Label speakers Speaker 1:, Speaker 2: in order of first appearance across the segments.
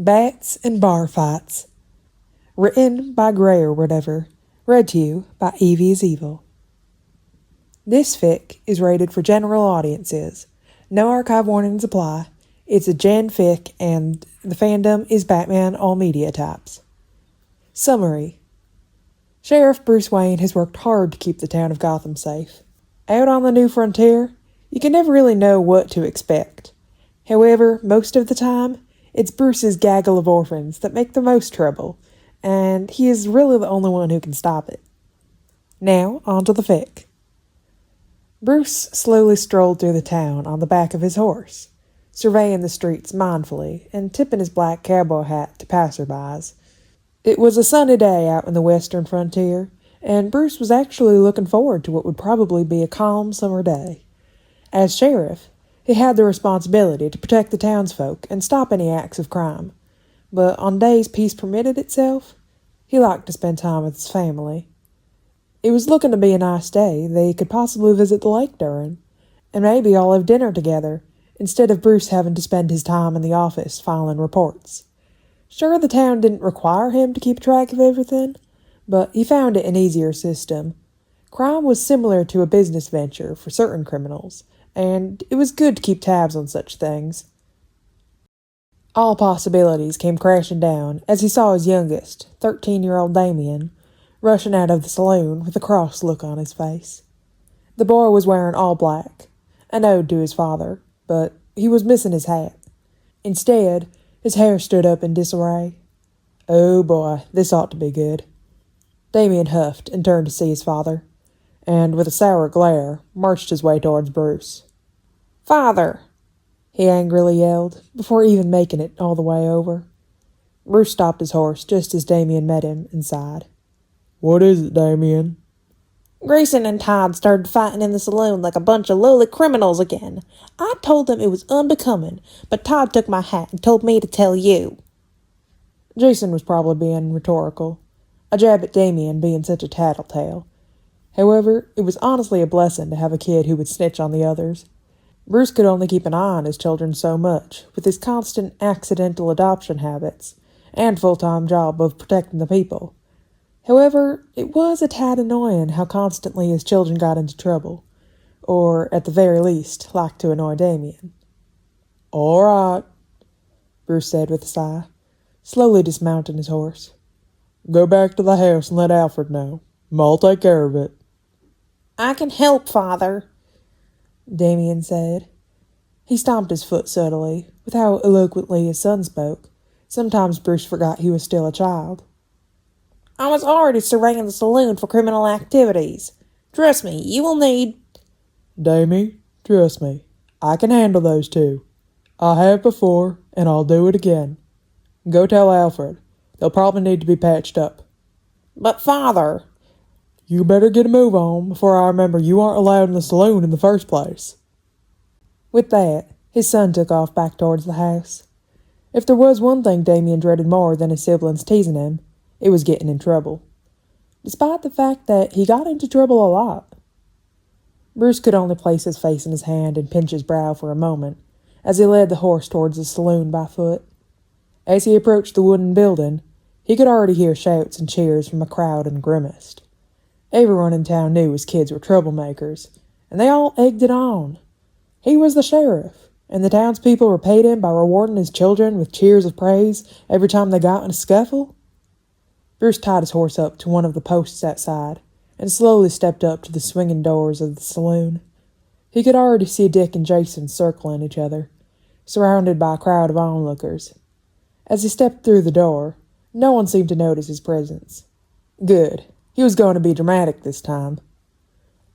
Speaker 1: Bats and Bar Fights. Written by GrayOrWhatever. Read to you by Evie is Evil. This fic is rated for general audiences. No archive warnings apply. It's a gen fic and the fandom is Batman all media types. Summary. Sheriff Bruce Wayne has worked hard to keep the town of Gotham safe. Out on the new frontier, you can never really know what to expect. However, most of the time, it's Bruce's gaggle of orphans that make the most trouble, and he is really the only one who can stop it. Now, on to the fic. Bruce slowly strolled through the town on the back of his horse, surveying the streets mindfully and tipping his black cowboy hat to passerbys. It was a sunny day out in the western frontier, and Bruce was actually looking forward to what would probably be a calm summer day. As sheriff, he had the responsibility to protect the townsfolk and stop any acts of crime, but on days peace permitted itself, he liked to spend time with his family. It was looking to be a nice day. They could possibly visit the lake during, and maybe all have dinner together, instead of Bruce having to spend his time in the office filing reports. Sure, the town didn't require him to keep track of everything, but he found it an easier system. Crime was similar to a business venture for certain criminals, and it was good to keep tabs on such things. All possibilities came crashing down as he saw his youngest, 13-year-old Damien, rushing out of the saloon with a cross look on his face. The boy was wearing all black, an ode to his father, but he was missing his hat. Instead, his hair stood up in disarray. Oh boy, this ought to be good. Damien huffed and turned to see his father, and with a sour glare, marched his way towards Bruce. "Father!" he angrily yelled, before even making it all the way over. Bruce stopped his horse just as Damien met him and sighed.
Speaker 2: "What is it, Damien?"
Speaker 3: "Grayson and Todd started fighting in the saloon like a bunch of lowly criminals again. I told them it was unbecoming, but Todd took my hat and told me to tell you."
Speaker 1: Jason was probably being rhetorical, a jab at Damien being such a tattletale. However, it was honestly a blessing to have a kid who would snitch on the others. Bruce could only keep an eye on his children so much, with his constant accidental adoption habits, and full-time job of protecting the people. However, it was a tad annoying how constantly his children got into trouble, or, at the very least, liked to annoy Damien.
Speaker 2: "All right,"
Speaker 1: Bruce said with a sigh, slowly dismounting his horse.
Speaker 2: "Go back to the house and let Alfred know. I'll take care of it."
Speaker 3: "I can help, Father,"
Speaker 1: Damien said. He stomped his foot subtly, with how eloquently his son spoke. Sometimes Bruce forgot he was still a child.
Speaker 3: "I was already surveying the saloon for criminal activities. Trust me, you will need—"
Speaker 2: "Damie, trust me. I can handle those two. I have before, and I'll do it again. Go tell Alfred. They'll probably need to be patched up."
Speaker 3: "But, Father—"
Speaker 2: "You better get a move on before I remember you aren't allowed in the saloon in the first place."
Speaker 1: With that, his son took off back towards the house. If there was one thing Damien dreaded more than his siblings teasing him, it was getting in trouble. Despite the fact that he got into trouble a lot. Bruce could only place his face in his hand and pinch his brow for a moment, as he led the horse towards the saloon by foot. As he approached the wooden building, he could already hear shouts and cheers from a crowd and grimaced. Everyone in town knew his kids were troublemakers, and they all egged it on. He was the sheriff, and the townspeople repaid him by rewarding his children with cheers of praise every time they got in a scuffle. Bruce tied his horse up to one of the posts outside and slowly stepped up to the swinging doors of the saloon. He could already see Dick and Jason circling each other, surrounded by a crowd of onlookers. As he stepped through the door, no one seemed to notice his presence. Good. He was going to be dramatic this time.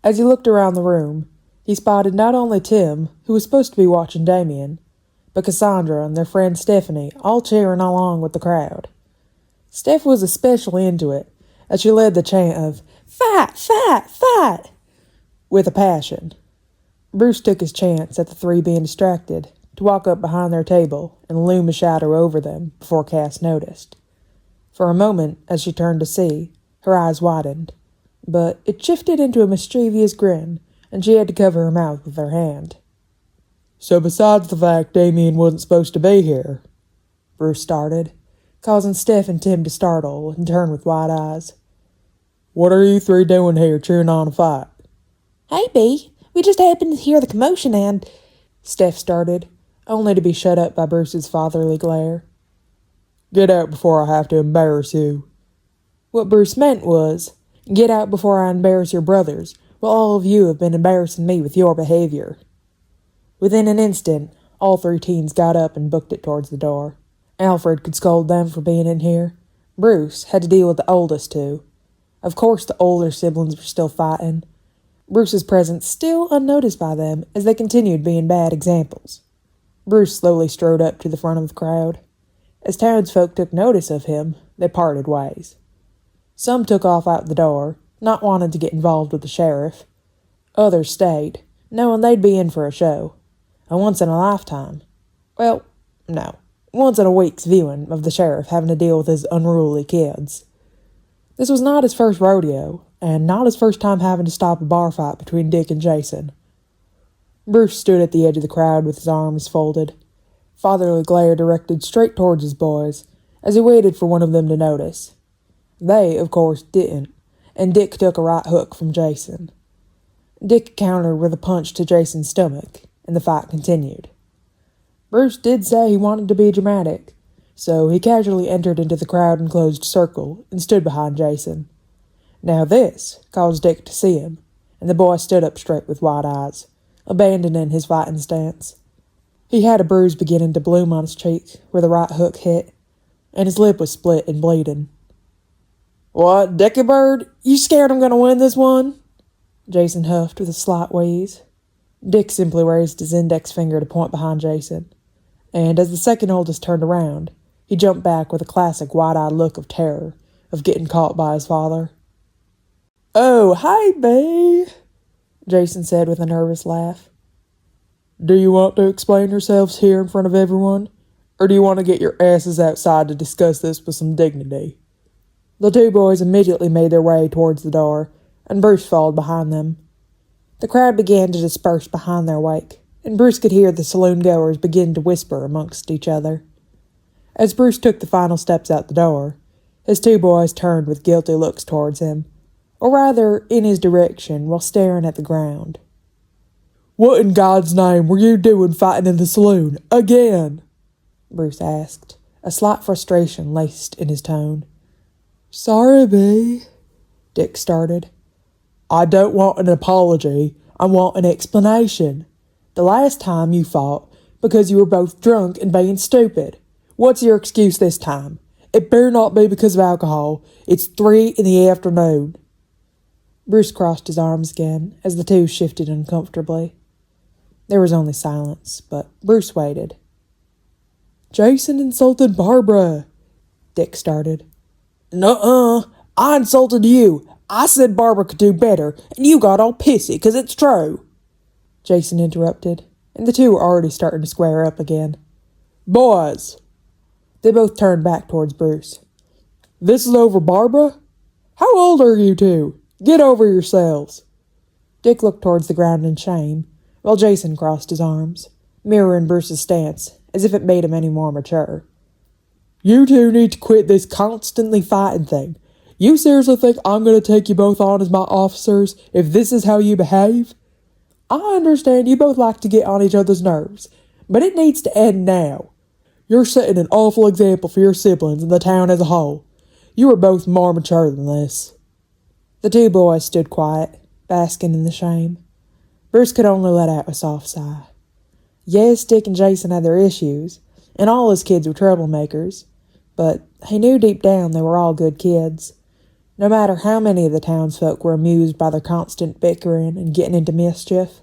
Speaker 1: As he looked around the room, he spotted not only Tim, who was supposed to be watching Damien, but Cassandra and their friend Stephanie all cheering along with the crowd. Steph was especially into it, as she led the chant of, "Fight! Fight! Fight!" with a passion. Bruce took his chance at the three being distracted to walk up behind their table and loom a shadow over them before Cass noticed. For a moment, as she turned to see, her eyes widened, but it shifted into a mischievous grin, and she had to cover her mouth with her hand.
Speaker 2: "So besides the fact Damien wasn't supposed to be here, Bruce started, causing Steph and Tim to startle and turn with wide eyes. What are you three doing here cheering on a fight?
Speaker 3: Hey, B, we just happened to hear the commotion and...
Speaker 2: Steph started, only to be shut up by Bruce's fatherly glare. Get out before I have to embarrass you. What Bruce meant was, get out before I embarrass your brothers, while all of you have been embarrassing me with your behavior. Within an instant, all three teens got up and booked it towards the door. Alfred could scold them for being in here. Bruce had to deal with the oldest two. Of course the older siblings were still fighting. Bruce's presence still unnoticed by them as they continued being bad examples. Bruce slowly strode up to the front of the crowd. As townsfolk took notice of him, they parted ways. Some took off out the door, not wanting to get involved with the sheriff. Others stayed, knowing they'd be in for a show. A once-in-a-lifetime. Well, no. Once-in-a-week's viewing of the sheriff having to deal with his unruly kids. This was not his first rodeo, and not his first time having to stop a bar fight between Dick and Jason. Bruce stood at the edge of the crowd with his arms folded, fatherly glare directed straight towards his boys, as he waited for one of them to notice. They, of course, didn't, and Dick took a right hook from Jason. Dick countered with a punch to Jason's stomach, and the fight continued. Bruce did say he wanted to be dramatic, so he casually entered into the crowd-enclosed circle and stood behind Jason. Now this caused Dick to see him, and the boy stood up straight with wide eyes, abandoning his fighting stance. He had a bruise beginning to bloom on his cheek where the right hook hit, and his lip was split and bleeding. "What, Dickie Bird? You scared I'm going to win this one?" Jason huffed with a slight wheeze. Dick simply raised his index finger to point behind Jason, and as the second oldest turned around, he jumped back with a classic wide-eyed look of terror of getting caught by his father. "Oh, hi, bae," Jason said with a nervous laugh. "Do you want to explain yourselves here in front of everyone, or do you want to get your asses outside to discuss this with some dignity?" The two boys immediately made their way towards the door, and Bruce followed behind them. The crowd began to disperse behind their wake, and Bruce could hear the saloon-goers begin to whisper amongst each other. As Bruce took the final steps out the door, his two boys turned with guilty looks towards him, or rather in his direction while staring at the ground. "What in God's name were you doing fighting in the saloon, again?" Bruce asked, a slight frustration laced in his tone. "Sorry, B," Dick started. "I don't want an apology, I want an explanation. The last time you fought, because you were both drunk and being stupid. What's your excuse this time? It better not be because of alcohol. It's 3 in the afternoon." Bruce crossed his arms again as the two shifted uncomfortably. There was only silence, but Bruce waited. "Jason insulted Barbara," Dick started. "Nuh-uh, I insulted you. I said Barbara could do better, and you got all pissy 'cause it's true," Jason interrupted, and the two were already starting to square up again. "Boys!" They both turned back towards Bruce. "This is over Barbara? How old are you two? Get over yourselves." Dick looked towards the ground in shame, while Jason crossed his arms, mirroring Bruce's stance as if it made him any more mature. "You two need to quit this constantly fighting thing. You seriously think I'm going to take you both on as my officers if this is how you behave? I understand you both like to get on each other's nerves, but it needs to end now. You're setting an awful example for your siblings and the town as a whole. You are both more mature than this." The two boys stood quiet, basking in the shame. Bruce could only let out a soft sigh. Yes, Dick and Jason had their issues, and all his kids were troublemakers, but he knew deep down they were all good kids. No matter how many of the townsfolk were amused by their constant bickering and getting into mischief,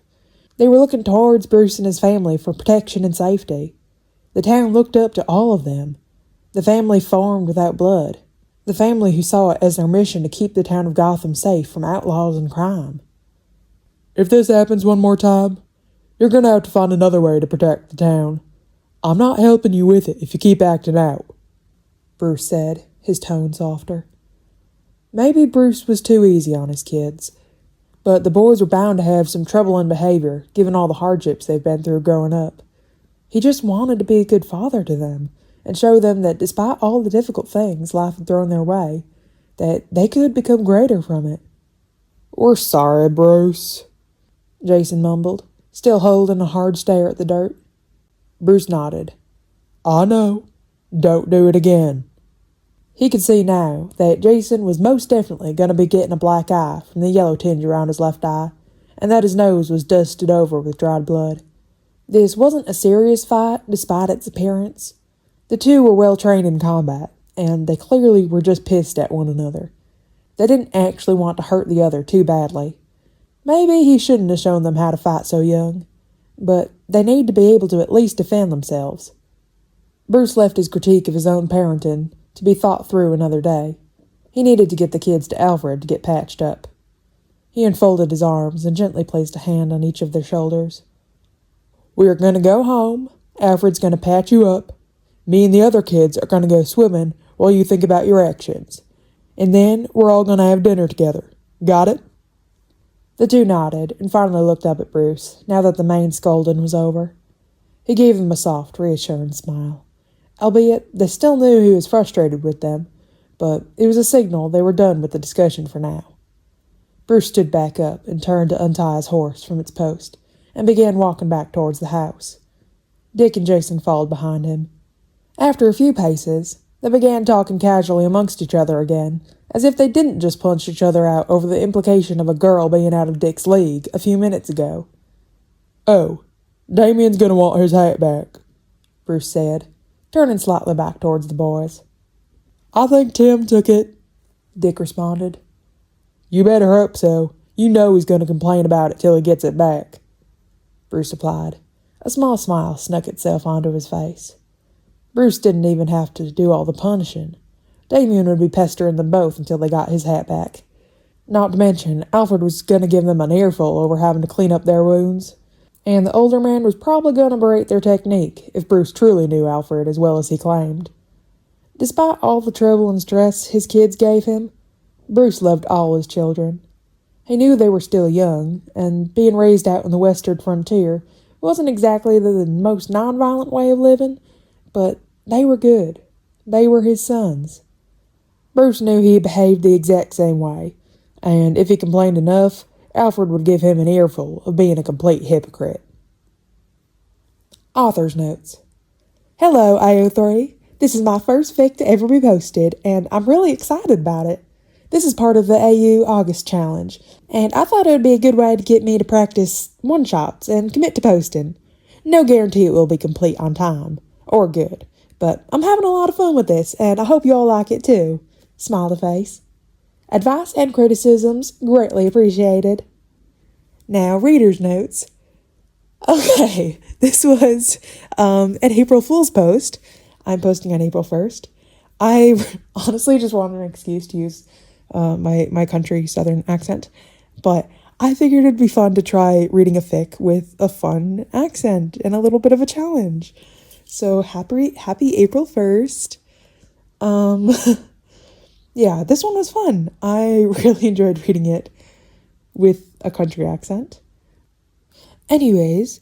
Speaker 2: they were looking towards Bruce and his family for protection and safety. The town looked up to all of them. The family formed without blood. The family who saw it as their mission to keep the town of Gotham safe from outlaws and crime. "If this happens one more time, you're going to have to find another way to protect the town. I'm not helping you with it if you keep acting out," Bruce said, his tone softer. Maybe Bruce was too easy on his kids, but the boys were bound to have some troubling behavior given all the hardships they've been through growing up. He just wanted to be a good father to them, and show them that despite all the difficult things life had thrown their way, that they could become greater from it. "We're sorry, Bruce," Jason mumbled, still holding a hard stare at the dirt. Bruce nodded. "I know. Don't do it again." He could see now that Jason was most definitely going to be getting a black eye from the yellow tinge around his left eye, and that his nose was dusted over with dried blood. This wasn't a serious fight, despite its appearance. The two were well trained in combat, and they clearly were just pissed at one another. They didn't actually want to hurt the other too badly. Maybe he shouldn't have shown them how to fight so young, but they need to be able to at least defend themselves. Bruce left his critique of his own parenting to be thought through another day. He needed to get the kids to Alfred to get patched up. He unfolded his arms and gently placed a hand on each of their shoulders. "We are going to go home. Alfred's going to patch you up. Me and the other kids are going to go swimming while you think about your actions. And then we're all going to have dinner together. Got it?" The two nodded and finally looked up at Bruce, now that the main scolding was over. He gave them a soft, reassuring smile. Albeit, they still knew he was frustrated with them, but it was a signal they were done with the discussion for now. Bruce stood back up and turned to untie his horse from its post, and began walking back towards the house. Dick and Jason followed behind him. After a few paces, they began talking casually amongst each other again, as if they didn't just punch each other out over the implication of a girl being out of Dick's league a few minutes ago. "Oh, Damien's gonna want his hat back," Bruce said, turning slightly back towards the boys. "I think Tim took it," Dick responded. "You better hope so. You know he's gonna complain about it till he gets it back," Bruce replied. A small smile snuck itself onto his face. Bruce didn't even have to do all the punishing. Damien would be pestering them both until they got his hat back. Not to mention, Alfred was going to give them an earful over having to clean up their wounds. And the older man was probably going to berate their technique if Bruce truly knew Alfred as well as he claimed. Despite all the trouble and stress his kids gave him, Bruce loved all his children. He knew they were still young, and being raised out on the western frontier wasn't exactly the most nonviolent way of living, but they were good. They were his sons. Bruce knew he behaved the exact same way, and if he complained enough, Alfred would give him an earful of being a complete hypocrite. Author's Notes. Hello, AO3. This is my first fic to ever be posted, and I'm really excited about it. This is part of the AU August Challenge, and I thought it would be a good way to get me to practice one-shots and commit to posting. No guarantee it will be complete on time, or good, but I'm having a lot of fun with this, and I hope you all like it too. Smiley face. Advice and criticisms greatly appreciated. Now, reader's notes. Okay, this was an April Fool's post. I'm posting on April 1st. I honestly just wanted an excuse to use my country southern accent, but I figured it'd be fun to try reading a fic with a fun accent and a little bit of a challenge. So happy April 1st. Yeah, this one was fun. I really enjoyed reading it with a country accent. Anyways,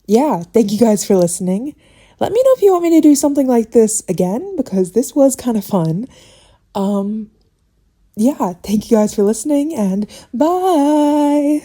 Speaker 2: yeah, thank you guys for listening. Let me know if you want me to do something like this again, because this was kind of fun. Yeah, thank you guys for listening, and bye!